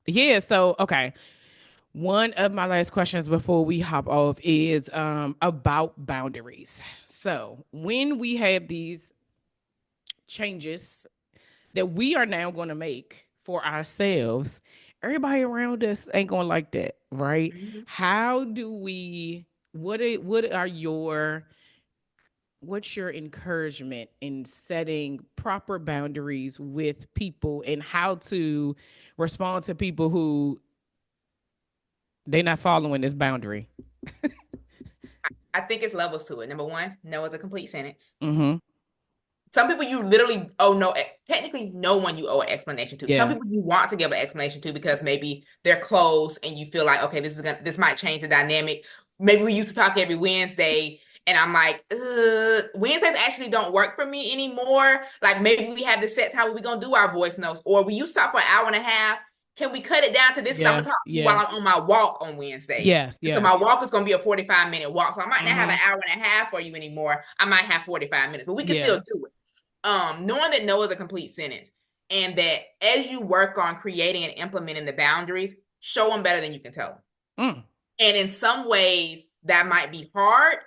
yeah. So okay. One of my last questions before we hop off is about boundaries. So, when we have these changes that we are now going to make for ourselves, everybody around us ain't going to like that, right? Mhm. How do we what are what's your encouragement in setting proper boundaries with people and how to respond to people who they're not following this boundary? I think it's levels to it. Number one, no is a complete sentence. Mhm. Some people you literally owe no, technically no one you owe an explanation to. Some Yeah. people you want to give an explanation to because maybe they're close and you feel like, okay, this might change the dynamic. Maybe we used to talk every Wednesday and I'm like, Wednesdays actually don't work for me anymore. Like maybe we have this set time where we're gonna do our voice notes, or we used to talk for an hour and a half. Can we cut it down to this? Because I'm Yeah. gonna talk to you Yeah. while I'm on my walk on Wednesdays. Yes. And so my Yes. walk is gonna be a 45-minute walk. So I might not have an Mhm. hour and a half for you anymore. I might have 45 minutes, but we can Yeah. still do it. Knowing that no is a complete sentence and that as you work on creating and implementing the boundaries, show them better than you can tell them. Mm. And in some ways, that might be hard,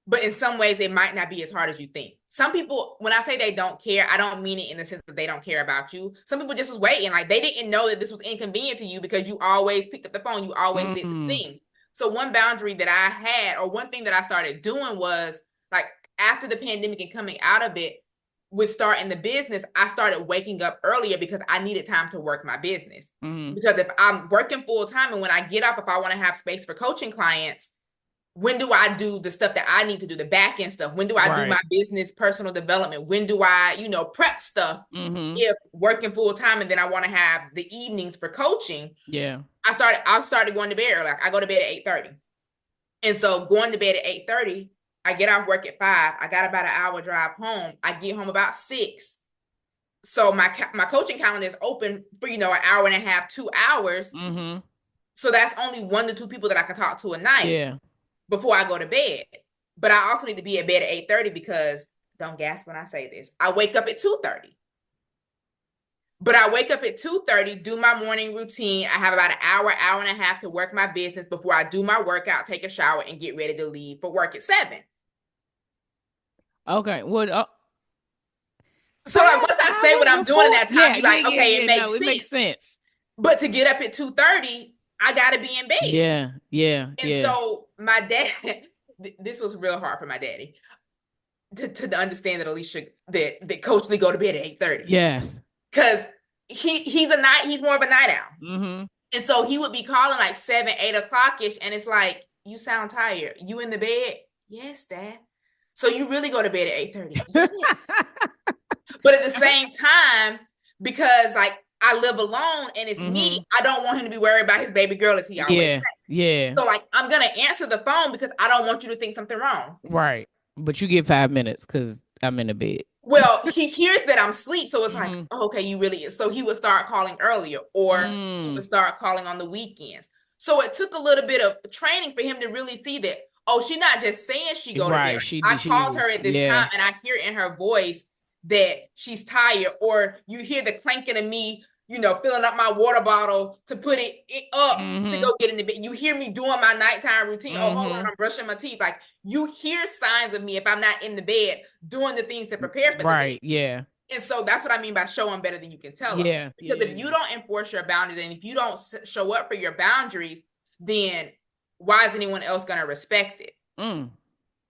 but in some ways, it might not be as hard as you think. some people, when I say they don't care, I don't mean it in the sense that they don't care about you. Some people just was waiting, like they didn't know that this was inconvenient to you because you always picked up the phone, you always did the Mm, thing. So one boundary that I had, or one thing that I started doing was like after the pandemic and coming out of it, with starting the business, I started waking up earlier because I needed time to work my business. mm, Because if I'm working full time and when I get off, if I want to have space for coaching clients, when do I do the stuff that I need to do, the back end stuff? When do I do my right. business personal development? When do I, prep stuff? Mm-hmm. If working full time and then I want to have the evenings for coaching, Yeah. I started going to bed early. Like I go to bed at 8:30. And so going to bed at 8:30, I get off work at 5. I got about an hour drive home. I get home about 6. So my coaching calendar is open for, an hour and a half, 2 hours. Mm-hmm. So that's only 1 to 2 people that I can talk to a night Yeah. before I go to bed. But I also need to be at bed at 8:30 because don't gasp when I say this. I wake up at 2:30. But I wake up at 2:30, do my morning routine. I have about an hour, hour and a half to work my business before I do my workout, take a shower, and get ready to leave for work at 7. Okay. Well, So like once I say what I'm doing in before. that time, Yeah. you Yeah. like, Yeah. okay, it Yeah. makes No, it makes sense. sense. But to get up at 2:30, I gotta be in bed. Yeah. Yeah. And Yeah. so my dad, this was real hard for my daddy to understand that Alicia that Coach Lee go to bed at 8:30. Yes. Because he's more of a night owl. Mm-hmm. And so he would be calling like 7, 8 o'clock ish, and it's like, you sound tired. You in the bed? Yes, Dad. So you really go to bed at 8:30? Yes. But at the same time, because like I live alone and it's me, Mm-hmm. I don't want him to be worried about his baby girl, as he always Yeah. says. Yeah. So like I'm gonna answer the phone because I don't want you to think something wrong. Right. But you get 5 minutes because I'm in the bed. Well, he hears that I'm asleep, so it's like, Mm-hmm. oh, okay, you really is. So he would start calling earlier, or he would Mm. start calling on the weekends. So it took a little bit of training for him to really see that, oh, she's not just saying she go to bed. Right. I She called her is. at this Yeah. time and I hear in her voice that she's tired, or you hear the clanking of me, filling up my water bottle to put it up to Mm-hmm. go get in the bed. You hear me doing my nighttime routine. Oh, hold on, Mm-hmm. I'm brushing my teeth. Like you hear signs of me if I'm not in the bed doing the things to prepare for the day. Right. Yeah. And so that's what I mean by showing better than you can tell them. Yeah. Yeah. Because Yeah. if you Yeah. don't enforce your boundaries and if you don't show up for your boundaries, then why is anyone else going to respect it? Mm.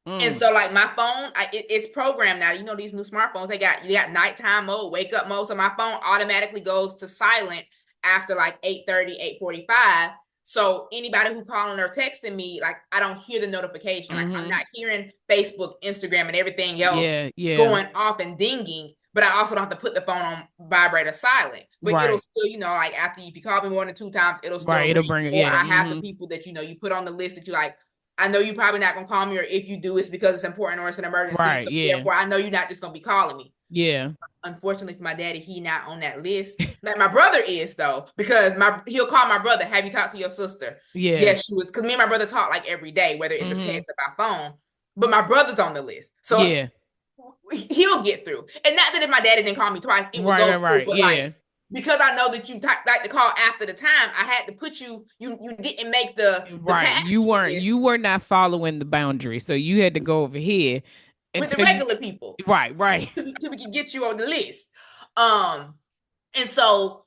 And Mm. so like my phone, it's programmed now. These new smartphones, they got nighttime mode, wake up mode. So my phone automatically goes to silent after like 8:30, 8:45. So anybody who calling or texting me, like I don't hear the notification. Like I'm Mm-hmm. not hearing Facebook, Instagram, and everything else Yeah. Yeah. going off and dinging. But I also don't have to put the phone on vibrate or silent. But it'll Right. still, like after if you call me more than 2 times, it'll still Right. It'll ring. bring it. Or Yeah. I have the Mm-hmm. people that you put on the list that you like. I know you're probably not gonna call me, or if you do, it's because it's important or it's an emergency. Right. So Yeah. therefore, I know you're not just gonna be calling me. Yeah. Unfortunately for my daddy, he not on that list. Like my brother is though, because he'll call my brother. Have you talked to your sister? Yeah. Yes, she was. Because me and my brother talk like every day, whether it's a Mm-hmm. text or by phone. But my brother's on the list, so Yeah. he'll get through. And not that if my daddy didn't call me twice, it would Right. go Right. through. Right. But like Yeah. because I know that you like to call after the time, I had to put you. You didn't make the Right. past list You were not following the boundary. So you had to go over here with the until you regular people. right, right. Till we can get you on the list. And so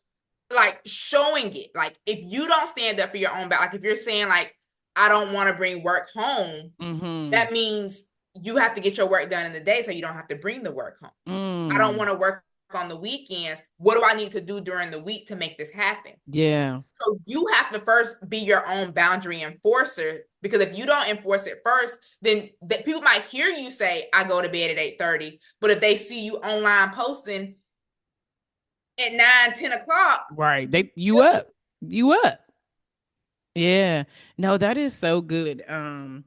like showing it, like if you don't stand up for your own back, like if you're saying like I don't want to bring work home, Mm-hmm. that means you have to get your work done in the day so you don't have to bring the work home. I don't Mm. want to work on the weekends. What do I need to do during the week to make this happen? Yeah. So you have to first be your own boundary enforcer, because if you don't enforce it first, then people might hear you say, I go to bed at 8:30. But if they see you online posting at 9, 10 o'clock, Right. They you up. You up. Yeah. No, that is so good. Now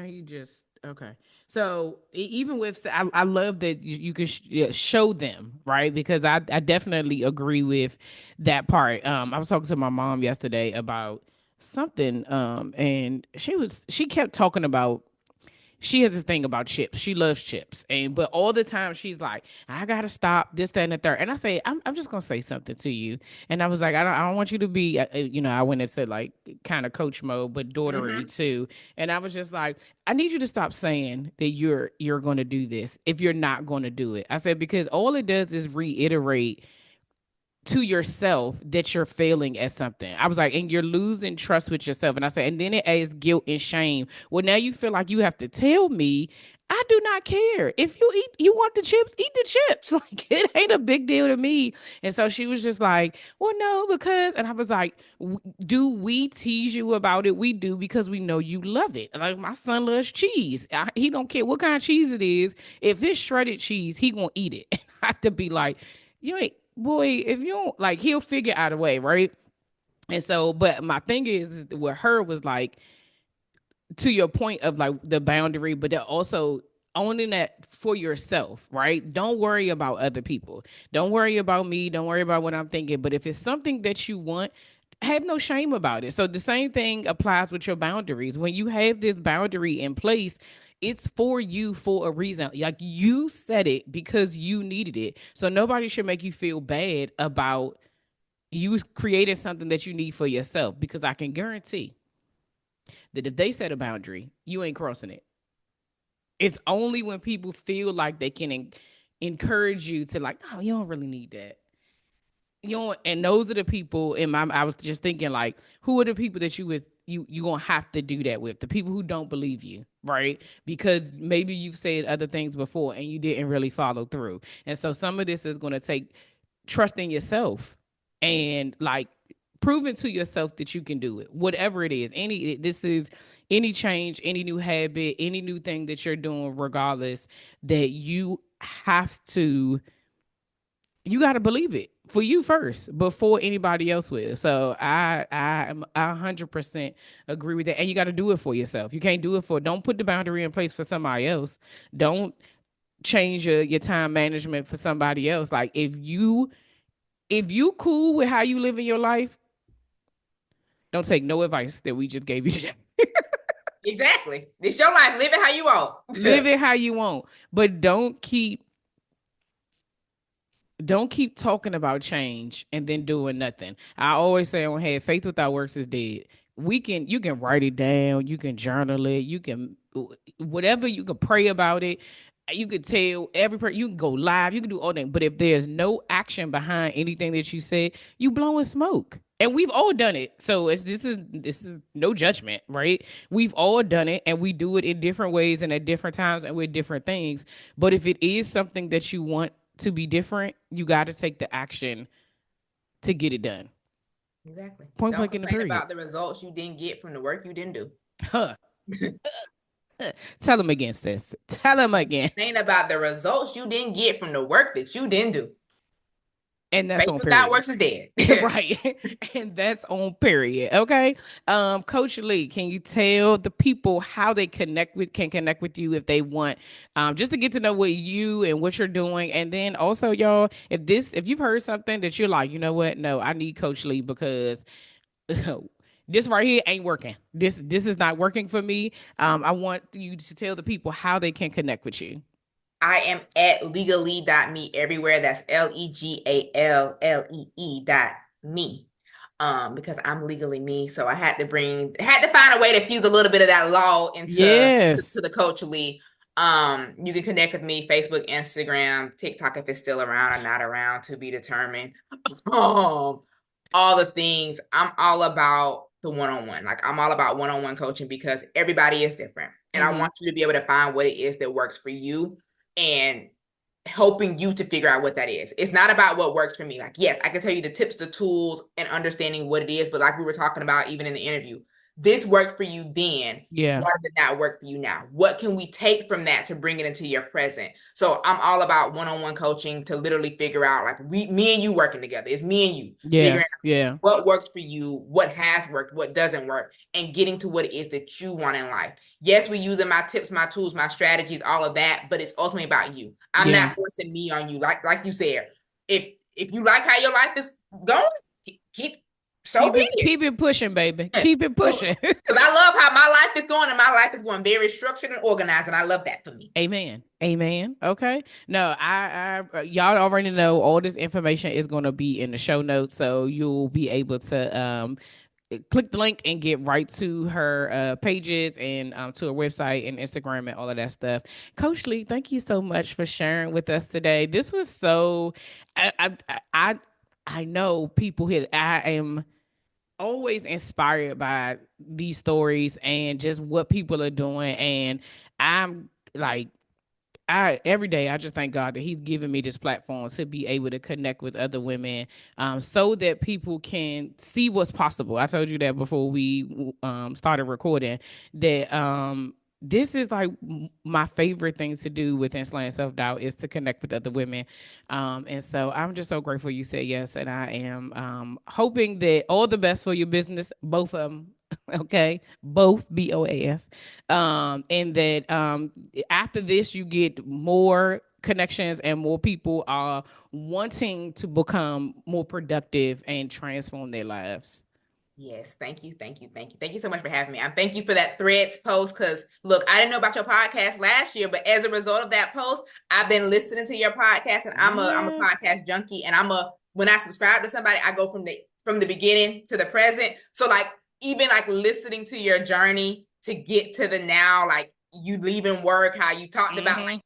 you just okay. So even with I love that you can yeah, show them right because I definitely agree with that part. I was talking to my mom yesterday about something and she kept talking about she has this thing about chips. She loves chips. And but all the time she's like, I gotta stop this, that, and the third. And I say, I'm just gonna say something to you. And I was like, I don't want you to be I went and said like kind of coach mode, but daughtery Mm-hmm. too. And I was just like, I need you to stop saying that you're gonna do this if you're not gonna do it. I said, because all it does is reiterate to yourself that you're failing at something. I was like, and you're losing trust with yourself. And I said, and then it adds guilt and shame. Well, now you feel like you have to tell me. I do not care. If you want the chips, eat the chips. Like, it ain't a big deal to me. And so she was just like, well, no, because, and I was like, do we tease you about it? We do, because we know you love it. Like, my son loves cheese. He don't care what kind of cheese it is. If it's shredded cheese, he gonna eat it. And I have to be like, you ain't, boy, if you don't like, he'll figure out a way, right? And so, but my thing is with her was like, to your point of like the boundary, but then also owning that for yourself, right? Don't worry about other people. Don't worry about me. Don't worry about what I'm thinking. But if it's something that you want, have no shame about it. So the same thing applies with your boundaries. When you have this boundary in place, it's for you for a reason. Like, you set it because you needed it. So nobody should make you feel bad about you creating something that you need for yourself, because I can guarantee that if they set a boundary, you ain't crossing it. It's only when people feel like they can encourage you to like, oh, you don't really need that. You know, and those are the people in my. I was just thinking like, who are the people that you gonna have to do that with? The people who don't believe you, right? Because maybe you've said other things before and you didn't really follow through, and so some of this is gonna take trust in yourself and like proving to yourself that you can do it, whatever it is. This is any change, any new habit, any new thing that you're doing, regardless, that you got to believe it for you first before anybody else will. So I 100% agree with that, and you got to do it for yourself. You can't do it for. Don't put the boundary in place for somebody else. Don't change your time management for somebody else. Like, if you cool with how you live in your life, don't take no advice that we just gave you today. Exactly. It's your life. Live it how you want. Live it how you want, but don't keep talking about change and then doing nothing. I always say on head, faith without works is dead. You can write it down, you can journal it, you can whatever, you can pray about it. You could tell every person, you can go live, you can do all that. But if there's no action behind anything that you say, you blowing smoke. And we've all done it. So this is no judgment, right? We've all done it, and we do it in different ways and at different times and with different things. But if it is something that you want to be different, you got to take the action to get it done. Exactly. Point Don't blank in the complain period. about the results you didn't get from the work you didn't do. Huh. Tell him again, sis. Tell him again. Complain about the results you didn't get from the work that you didn't do. And that's Faith on without period. works is dead. Right. And that's on period. Okay. Coach Lee, can you tell the people how they can connect with you if they want, just to get to know what you and what you're doing. And then also, y'all, if you've heard something that you're like, you know what, no, I need Coach Lee because this right here ain't working. This is not working for me. I want you to tell the people how they can connect with you. I am at legally.me everywhere. That's LEGALLEE.me. Because I'm legally me. So I had to find a way to fuse a little bit of that law to Yes. the Coach Lee. You can connect with me, Facebook, Instagram, TikTok if it's still around or not around to be determined. Um, all the things. I'm all about the one-on-one. Like, I'm all about one-on-one coaching because everybody is different. And I Mm-hmm. want you to be able to find what it is that works for you and helping you to figure out what that is. It's not about what works for me. Like, yes, I can tell you the tips, the tools, and understanding what it is. But like we were talking about even in the interview, this worked for you then. Yeah. Why does it not work for you now? What can we take from that to bring it into your present? So I'm all about one-on-one coaching to literally figure out, like, me and you working together. It's me and you Yeah. figuring Yeah. what works for you, what has worked, what doesn't work, and getting to what it is that you want in life. Yes, we're using my tips, my tools, my strategies, all of that, but it's ultimately about you. I'm Yeah. not forcing me on you. Like you said, if you like how your life is going, keep So be it. keep it pushing, baby. Keep it pushing. Because I love how my life is going, and my life is going very structured and organized, and I love that for me. Amen. Amen. Okay. No, y'all already know all this information is going to be in the show notes, so you'll be able to click the link and get right to her pages and to her website and Instagram and all of that stuff. Coach Lee, thank you so much for sharing with us today. This was so. I I know people here. I am always inspired by these stories and just what people are doing, and I'm like I every day I just thank God that He's given me this platform to be able to connect with other women, so that people can see what's possible. I told you that before we started recording that this is like my favorite thing to do within Slaying Self Doubt is to connect with other women, and so I'm just so grateful you said yes, and I am hoping that all the best for your business, both of them. Okay, both BOAF, and that after this you get more connections and more people are wanting to become more productive and transform their lives. Yes, thank you, thank you, thank you. Thank you so much for having me. And thank you for that Threads post because look, I didn't know about your podcast last year, but as a result of that post, I've been listening to your podcast and I'm a Yes. podcast junkie and I'm a when I subscribe to somebody, I go from the beginning to the present. So like even like listening to your journey to get to the now, like you leaving work, how you talked about Mm-hmm.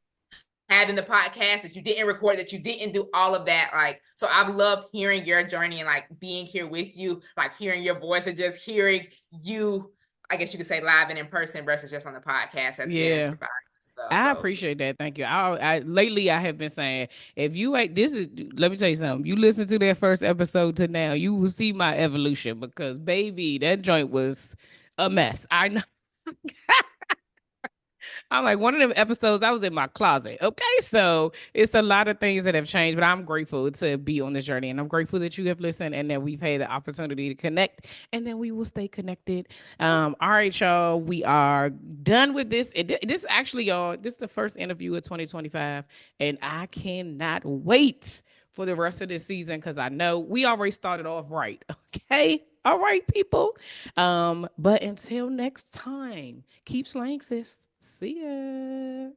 having the podcast that you didn't record, that you didn't do all of that. Like, so I've loved hearing your journey and like being here with you, like hearing your voice and just hearing you, I guess you could say live and in person versus just on the podcast has been Yeah. inspiring as well. I So appreciate that. Thank you. I lately I have been saying if you ain't this is let me tell you something. You listen to that first episode to now, you will see my evolution because baby, that joint was a mess. I know. I'm like one of them episodes. I was in my closet. Okay, so it's a lot of things that have changed, but I'm grateful to be on this journey, and I'm grateful that you have listened and that we've had the opportunity to connect, and then we will stay connected. All right, y'all, we are done with this. This actually, y'all, this is the first interview of 2025, and I cannot wait for the rest of this season because I know we already started off right. Okay. All right, people. But until next time, keep slaying, sis. See ya.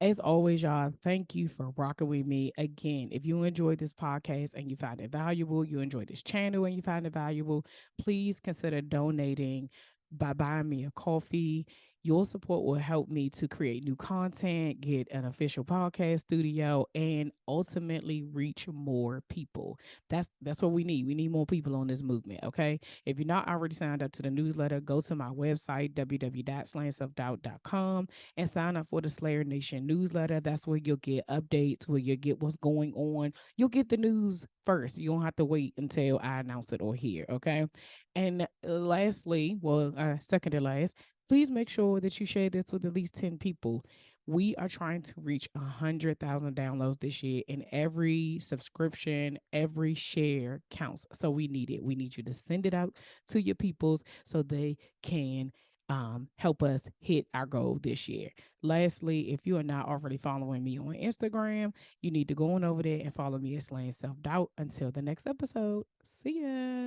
As always, y'all, thank you for rocking with me. Again, if you enjoyed this podcast and you find it valuable, you enjoy this channel and you find it valuable, please consider donating by buying me a coffee. Your support will help me to create new content, get an official podcast studio, and ultimately reach more people. That's what we need. We need more people on this movement. Okay. If you're not already signed up to the newsletter, go to my website, www.slayingselfdoubt.com, and sign up for the Slayer Nation newsletter. That's where you'll get updates, where you'll get what's going on. You'll get the news first. You don't have to wait until I announce it or hear. Okay. And lastly, well, second to last, please make sure that you share this with at least 10 people. We are trying to reach 100,000 downloads this year, and every subscription, every share counts. So we need it. We need you to send it out to your peoples so they can help us hit our goal this year. Lastly, if you are not already following me on Instagram, you need to go on over there and follow me at Slaying Self Doubt. Until the next episode, see ya.